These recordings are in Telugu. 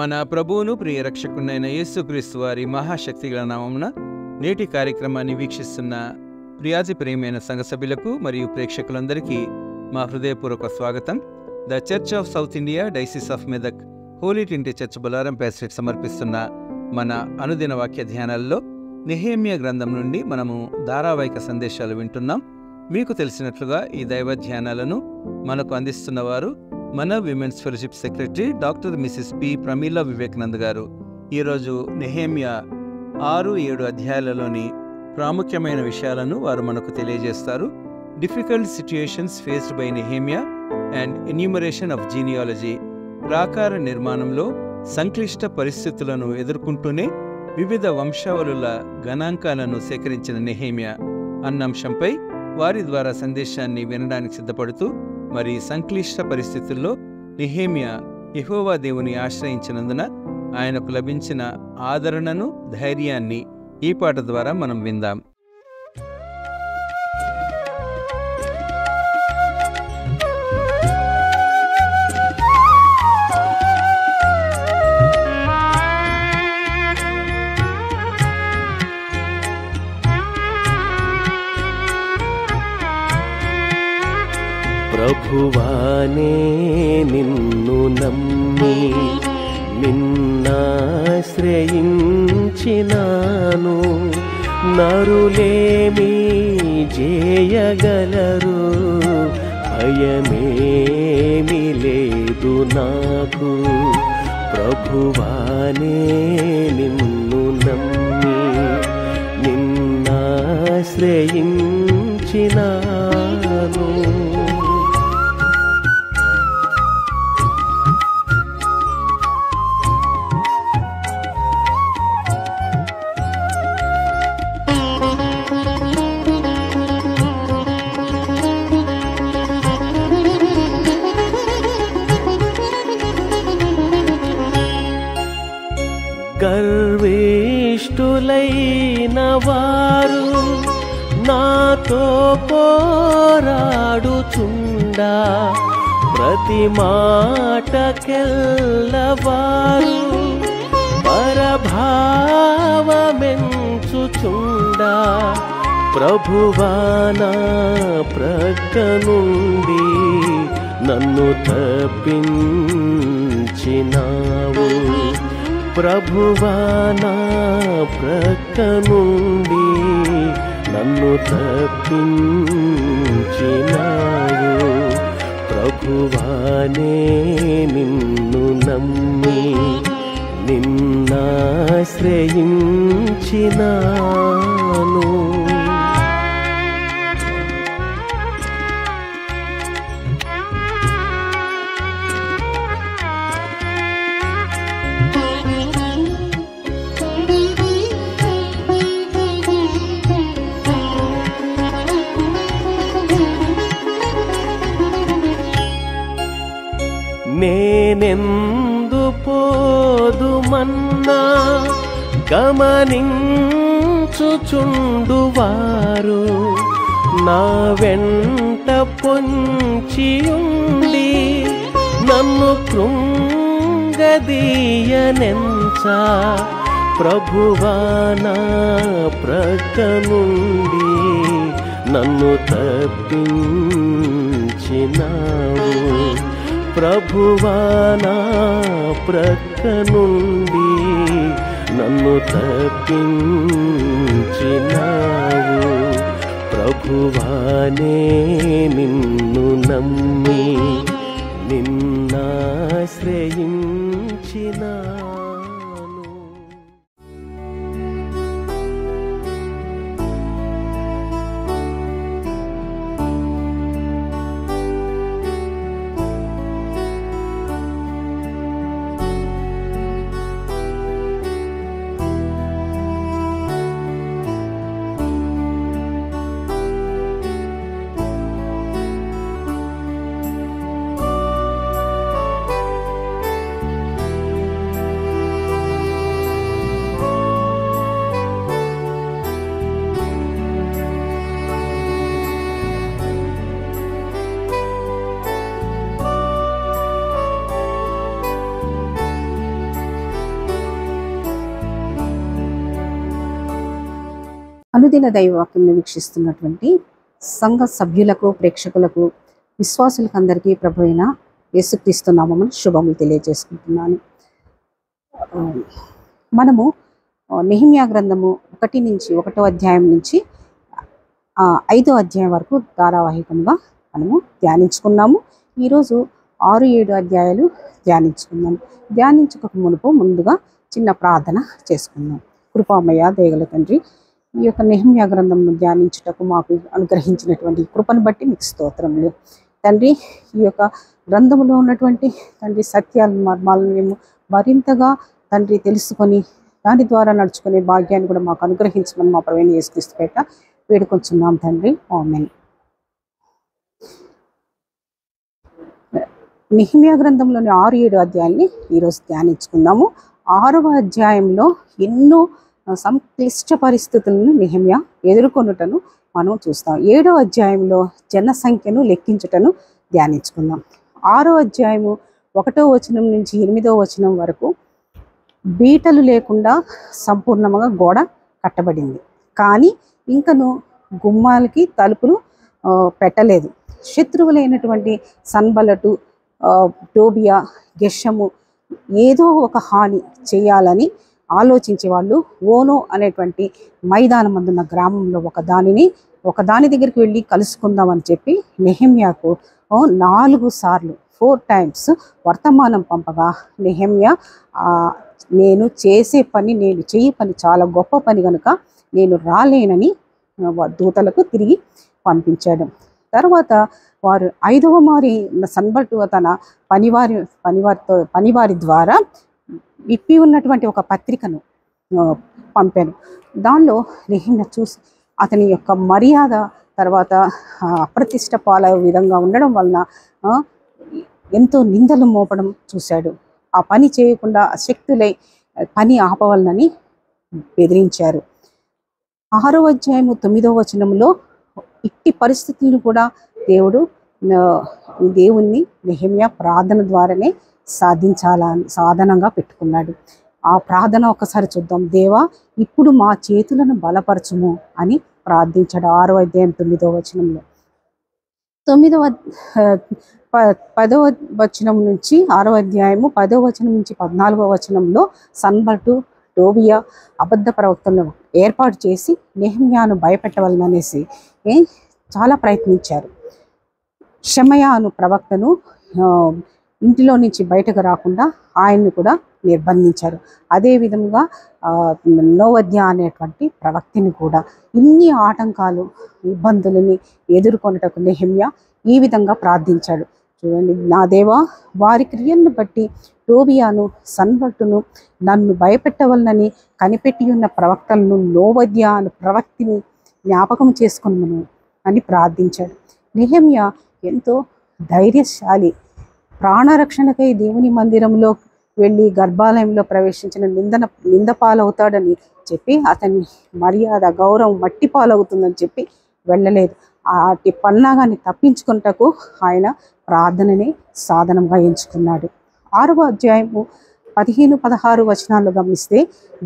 మన ప్రభువును ప్రియ రక్షకుడైన యేసుక్రీస్తు వారి మహాశక్తిగల నామమున నేటి కార్యక్రమాన్ని వీక్షిస్తున్న ప్రియాతి ప్రియమైన సంఘ సభ్యులకు మరియు ప్రేక్షకులందరికీ మా హృదయపూర్వక స్వాగతం. The Church of South India Diocese of Medak Holy Trinity Church Bolarum pastorate సమర్పిస్తున్న మన అనుదిన వాక్య ధ్యానాల్లో నెహెమ్యా గ్రంథం నుండి మనము ధారావాహిక సందేశాలు వింటున్నాం. మీకు తెలిసినట్లుగా ఈ దైవ ధ్యానాలను మనకు అందిస్తున్నవారు మన women's fellowship secretary doctor Mrs P Pramila Vivekanand గారు. ఈరోజు నెహెమ్యా 6-7 అధ్యాయాలలోని ప్రాముఖ్యమైన విషయాలను వారు మనకు తెలియజేస్తారు. Difficult situations faced by Nehemiah and enumeration of genealogy. ప్రాకార నిర్మాణంలో సంక్లిష్ట పరిస్థితులను ఎదుర్కొంటూనే వివిధ వంశావళుల గణాంకాలను సేకరించిన నెహెమ్యా అన్న అంశంపై వారి ద్వారా సందేశాన్ని వినడానికి సిద్ధపడుతూ, మరి సంక్లిష్ట పరిస్థితుల్లో నెహెమ్యా యెహోవా దేవుని ఆశ్రయించినందున ఆయనకు లభించిన ఆదరణను, ధైర్యాన్ని ఈ పాట ద్వారా మనం విందాం. ప్రభువానే నిన్ను నమ్మి నిన్నాశ్రయించినాను. నరులేమీ చేయగలరు, భయమేమి లేదు నాకు. ప్రభువానే నిన్ను నమ్మి నిన్నాశ్రయించినాను. గర్విష్ఠులైన వారు నాతో పోరాడుచుండా, ప్రతి మాటకెల్లవారు పరభావమెంచుచుండా, ప్రభువా నా ప్రక్క నుండి నన్ను తప్పించినావు. ప్రభువా నా ప్రక్క నుండి నన్ను తప్పించినావు. ప్రభువానే నిన్ను నమ్మి నిన్నాశ్రయించినాను. నేనెందు పోదుమన్నా గమనించుచుండువారు నా వెంట పొంచియుండి నన్ను కృంగదీయనెంచా. ప్రభువా నా ప్రక్క నుండి నన్ను తప్పించినావు. ప్రభువా నా ప్రక్క నుండి నన్ను తప్పించినావు. ప్రభువానే నిన్ను నమ్మి నిన్నాశ్రయించినాను. అనుదిన దైవవాక్యంను వీక్షిస్తున్నటువంటి సంఘ సభ్యులకు, ప్రేక్షకులకు, విశ్వాసులకు అందరికీ ప్రభు అయిన యేసుక్రీస్తు నామమున శుభములు తెలియజేసుకుంటున్నాను. మనము నెహెమ్యా గ్రంథము 1 అధ్యాయం నుంచి 5వ అధ్యాయం వరకు ధారావాహికంగా మనము ధ్యానించుకున్నాము. ఈరోజు 6-7 అధ్యాయాలు ధ్యానించుకున్నాము. ధ్యానించుకోక ముందుగా చిన్న ప్రార్థన చేసుకుందాం. కృపామయ దయగల తండ్రి, ఈ యొక్క నెహెమ్యా గ్రంథంను ధ్యానించుటకు మాకు అనుగ్రహించినటువంటి కృపను బట్టి మీకు స్తోత్రములు తండ్రి. ఈ యొక్క గ్రంథములో ఉన్నటువంటి తండ్రి సత్యాల మర్మాలను మేము మరింతగా తండ్రి తెలుసుకొని దాని ద్వారా నడుచుకునే భాగ్యాన్ని కూడా మాకు అనుగ్రహించమని మా ప్రభువైన యేసుక్రీస్తు పేట వేడుకొంచున్నాం తండ్రి. ఆమేన్. నెహెమ్యా గ్రంథంలోని 6-7 అధ్యాయాన్ని ఈరోజు ధ్యానించుకుందాము. 6వ అధ్యాయంలో ఎన్నో సంక్లిష్ట పరిస్థితులను నెహెమ్యా ఎదుర్కొనుటను మనం చూస్తాం. 7వ అధ్యాయంలో జనసంఖ్యను లెక్కించుటను ధ్యానించుకుందాం. 6వ అధ్యాయము 1వ వచనం నుంచి 8వ వచనం వరకు బీటలు లేకుండా సంపూర్ణంగా గోడ కట్టబడింది. కానీ ఇంకను గుమ్మాలకి తలుపులు పెట్టలేదు. శత్రువులైనటువంటి సన్బలటు, టోబియా, గెషము ఏదో ఒక హాని చేయాలని ఆలోచించే వాళ్ళు ఓనో అనేటువంటి మైదానం అందున్న గ్రామంలో ఒకదాని దగ్గరికి వెళ్ళి కలుసుకుందామని చెప్పి నెహెమ్యాకు 4 టైమ్స్ వర్తమానం పంపగా నెహెమ్యా నేను చేసే పని, నేను చెయ్యి పని చాలా గొప్ప పని కనుక నేను రాలేనని దూతలకు తిరిగి పంపించాడు. తర్వాత వారు 5వ మారి సన్బటు తన పనివారి ద్వారా విప్పి ఉన్నటువంటి ఒక పత్రికను పంపాను. దానిలో నెహెమ్యా చూసి అతని యొక్క మర్యాద తర్వాత అప్రతిష్ట పాలయ్యే విధంగా ఉండడం వలన ఎంతో నిందలు మోపడం చూశాడు. ఆ పని చేయకుండా శక్తులై పని ఆపవలనని బెదిరించారు. 6వ అధ్యాయము 9వ వచనంలో ఇట్టి పరిస్థితులను కూడా దేవుణ్ణి నెహెమ్యా ప్రార్థన ద్వారానే సాధనంగా పెట్టుకున్నాడు. ఆ ప్రార్థన ఒకసారి చూద్దాం. దేవా, ఇప్పుడు మా చేతులను బలపరచుము అని ప్రార్థించాడు. 6వ అధ్యాయం 9వ వచనంలో. 10వ వచనం నుంచి 6వ అధ్యాయము 10వ వచనం నుంచి 14వ వచనంలో సన్బటు, టోబియా అబద్ధ ప్రవక్తలను ఏర్పాటు చేసి నెహెమ్యాను భయపెట్టవాలనేసి చాలా ప్రయత్నించారు. షెమయా అను ప్రవక్తను ఇంటిలో నుంచి బయటకు రాకుండా ఆయన్ని కూడా నిర్బంధించారు. అదేవిధంగా నోవద్యా అనేటువంటి ప్రవక్తిని కూడా. ఇన్ని ఆటంకాలు, ఇబ్బందులని ఎదుర్కొనుటకు నెహెమ్యా ఈ విధంగా ప్రార్థించాడు. చూడండి, నా దేవా, వారి క్రియలను బట్టి టోబియాను, సన్బట్టును నన్ను భయపెట్టవలనని కనిపెట్టి ఉన్న ప్రవక్తలను, నోవద్యా అను ప్రవక్తిని జ్ఞాపకం చేసుకున్నాను అని ప్రార్థించాడు. నెహెమ్యా ఎంతో ధైర్యశాలి. ప్రాణరక్షణకై దేవుని మందిరంలో వెళ్ళి గర్భాలయంలో ప్రవేశించిన నింద పాలవుతాడని చెప్పి అతని మర్యాద, గౌరవం మట్టి పాలవుతుందని చెప్పి వెళ్ళలేదు. అటు పన్నాగాన్ని తప్పించుకుంటకు ఆయన ప్రార్థనని సాధనంగా ఎంచుకున్నాడు. 6వ అధ్యాయము 15-16 వచనాలు గమనిస్తే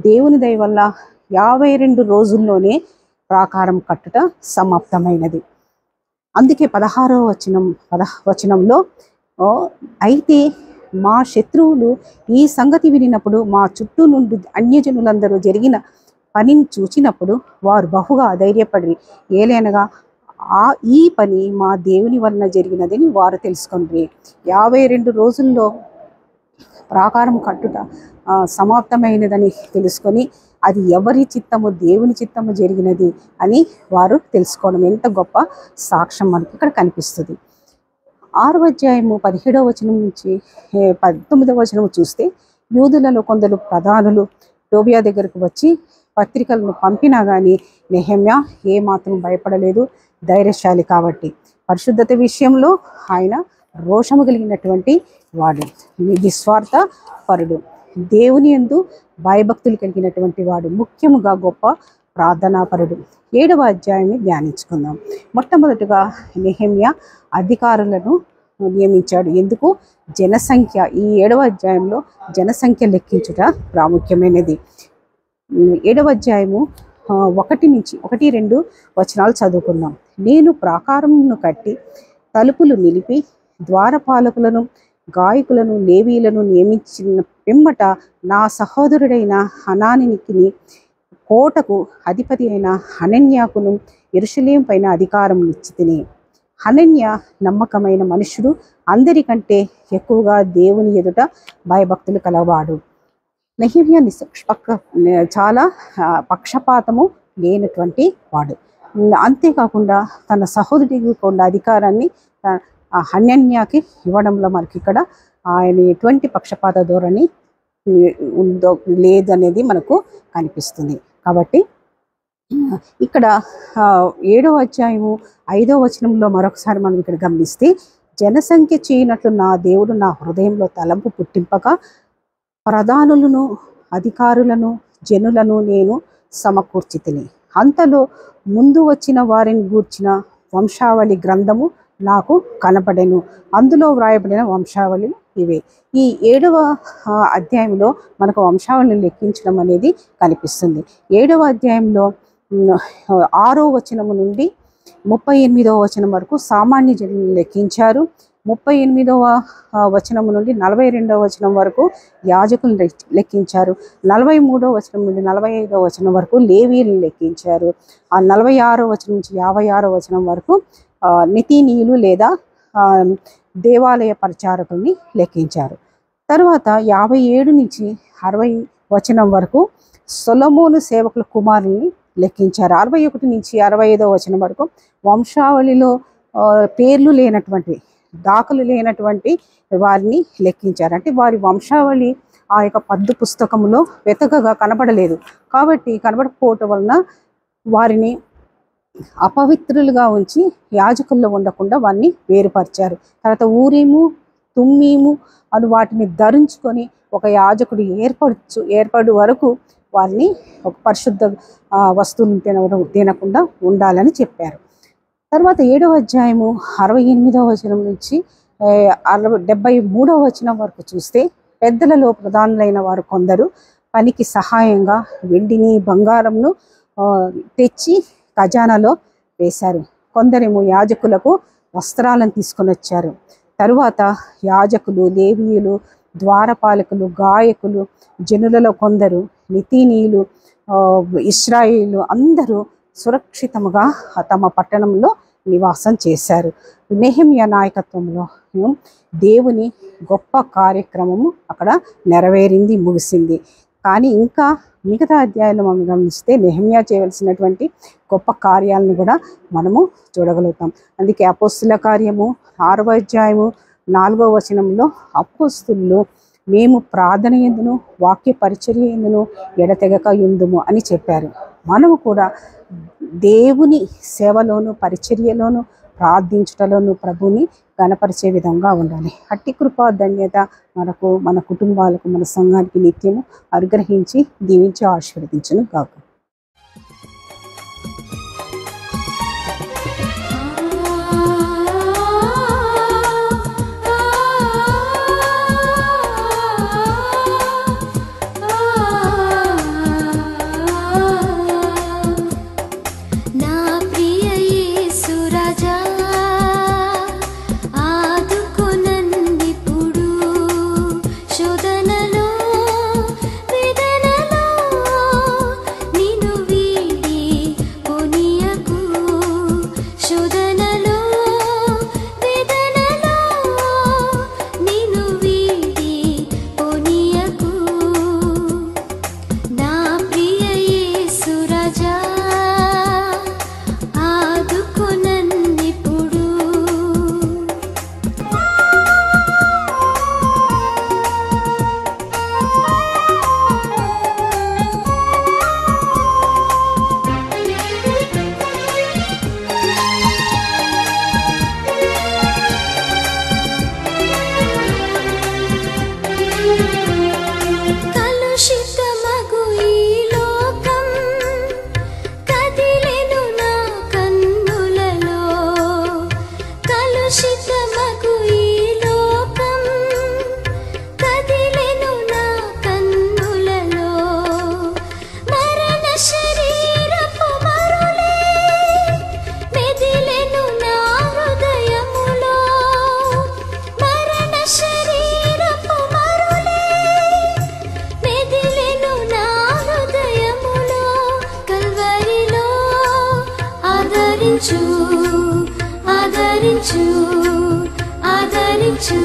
దేవుని దయ వల్ల 52 రోజుల్లోనే ప్రాకారం కట్టుట సమాప్తమైనది. అందుకే 16వ వచనంలో అయితే మా శత్రువులు ఈ సంగతి వినినప్పుడు, మా చుట్టూ నుండి అన్యజనులందరూ జరిగిన పనిని చూచినప్పుడు వారు బహుగా అధైర్యపడి, ఏలైనగా ఈ పని మా దేవుని వలన జరిగినదని వారు తెలుసుకుంటారు. 52 రోజుల్లో ప్రాకారం కట్టుట సమాప్తమైనదని తెలుసుకొని అది ఎవరి చిత్తము, దేవుని చిత్తము జరిగినది అని వారు తెలుసుకోవడం ఎంత గొప్ప సాక్ష్యం మనకి ఇక్కడ కనిపిస్తుంది. 6వ అధ్యాయము 17వ వచనం నుంచి 19వ వచనం చూస్తే యూదులలో కొందరు ప్రధానులు టోబియా దగ్గరకు వచ్చి పత్రికలను పంపినా కానీ నెహెమ్యా ఏమాత్రం భయపడలేదు. ధైర్యశాలి కాబట్టి పరిశుద్ధత విషయంలో ఆయన రోషము కలిగినటువంటి వాడు, నిస్వార్థ పరుడు, దేవుని యందు భయభక్తులు కలిగినటువంటి వాడు, ముఖ్యముగా గొప్ప ప్రార్థనాపరుడు. 7వ అధ్యాయాన్ని ధ్యానించుకుందాం. మొట్టమొదటిగా నెహెమ్యా అధికారులను నియమించాడు. ఎందుకు? జనసంఖ్య. ఈ 7వ అధ్యాయంలో జనసంఖ్య లెక్కించుట ప్రాముఖ్యమైనది. 7వ అధ్యాయము 1-2 వచనాలు చదువుకుందాం. నేను ప్రాకారమును కట్టి తలుపులు నిలిపి ద్వారపాలకులను గాయకులను లేవీలను నియమించిన పిమ్మట నా సహోదరుడైన హనానికి కోటకు అధిపతి అయిన హనన్యాకును యెరూషలేము పైన అధికారం ఇచ్చితిని. హనన్య నమ్మకమైన మనుషుడు, అందరికంటే ఎక్కువగా దేవుని ఎదుట భయభక్తులు కలవాడు. నెహెమ్యా చాలా పక్షపాతము లేనటువంటి వాడు. అంతేకాకుండా తన సహోదరుడికి ఉన్న అధికారాన్ని హనన్యాకి ఇవ్వడంలో మనకి ఇక్కడ ఆయన ఎటువంటి పక్షపాత ధోరణి ఉందో లేదనేది మనకు కనిపిస్తుంది. కాబట్టి ఇక్కడ 7వ అధ్యాయము 5వ వచనంలో మరొకసారి మనం ఇక్కడ గమనిస్తే, జనసంఖ్య చేయనట్లు నా దేవుడు నా హృదయంలో తలంపు పుట్టింపగా ప్రధానులను అధికారులను జనులను నేను సమకూర్చితిని. అంతలో ముందు వచ్చిన వారిని గూర్చిన వంశావళి గ్రంథము నాకు కనపడెను. అందులో వ్రాయబడిన వంశావళి ఇవే. ఈ 7వ అధ్యాయంలో మనకు వంశావళిని లెక్కించడం అనేది కనిపిస్తుంది. 7వ అధ్యాయంలో 6వ వచనము నుండి 38వ వచనం వరకు సామాన్య జనులను లెక్కించారు. 38వ వచనం నుండి 42వ వచనం వరకు యాజకులను లెక్కించారు. 43వ వచనం నుండి 45వ వచనం వరకు లేవీయులను లెక్కించారు. ఆ 46వ వచనం నుంచి 56వ వచనం వరకు నితీనీయులు లేదా దేవాలయ పరిచారకుల్ని లెక్కించారు. తర్వాత 57 నుంచి 60 వచనం వరకు సొలొమోను సేవకుల కుమారుల్ని లెక్కించారు. 61 నుంచి 65వ వచనం వరకు వంశావళిలో పేర్లు లేనటువంటి దాఖలు లేనటువంటి వారిని లెక్కించారు. అంటే వారి వంశావళి ఆ యొక్క పద్దు పుస్తకంలో వెతకగా కనబడలేదు. కాబట్టి కనబడకపోవటం వలన వారిని అపవిత్రులుగా ఉంచి యాజకుల్లో ఉండకుండా వారిని వేరుపరిచారు. తర్వాత ఊరీము తుమ్మీము అని వాటిని ధరించుకొని ఒక యాజకుడు ఏర్పడు వరకు వారిని ఒక పరిశుద్ధ వస్తువులను తినకుండా ఉండాలని చెప్పారు. తర్వాత 7వ అధ్యాయము 68వ వచనం నుంచి 73వ వచనం వరకు చూస్తే, పెద్దలలో ప్రధానులైన వారు కొందరు పనికి సహాయంగా వెండిని బంగారంను తెచ్చి ఖజానాలో వేశారు. కొందరేమో యాజకులకు వస్త్రాలను తీసుకొని వచ్చారు. తరువాత యాజకులు, లేవీయులు, ద్వారపాలకులు, గాయకులు, జనులలో కొందరు, నితీనీయులు, ఇశ్రాయేలు అందరూ సురక్షితముగా తమ పట్టణంలో నివాసం చేశారు. నెహెమ్యా నాయకత్వంలో దేవుని గొప్ప కార్యక్రమము అక్కడ నెరవేరింది, ముగిసింది. కానీ ఇంకా మిగతా అధ్యాయాలు మనం గమనిస్తే నెహెమ్యా చేయవలసినటువంటి గొప్ప కార్యాలను కూడా మనము చూడగలుగుతాం. అందుకే అపోస్తుల కార్యము 6వ అధ్యాయము 4వ వచనంలో అపోస్తులు మేము ప్రార్థన యందును వాక్య పరిచర్య యందును ఎడతెగక యుందుము అని చెప్పారు. మనము కూడా దేవుని సేవలోను పరిచర్యలోను ప్రార్థించుటలోను ప్రభుని గణపరిచే విధంగా ఉండాలి. అట్టి కృపా ధన్యత మనకు, మన కుటుంబాలకు, మన సంఘానికి నిత్యము అనుగ్రహించి దీవించి ఆశీర్వదించును గాక. నీ ఆదరించు ఆదరించు ఆదరించు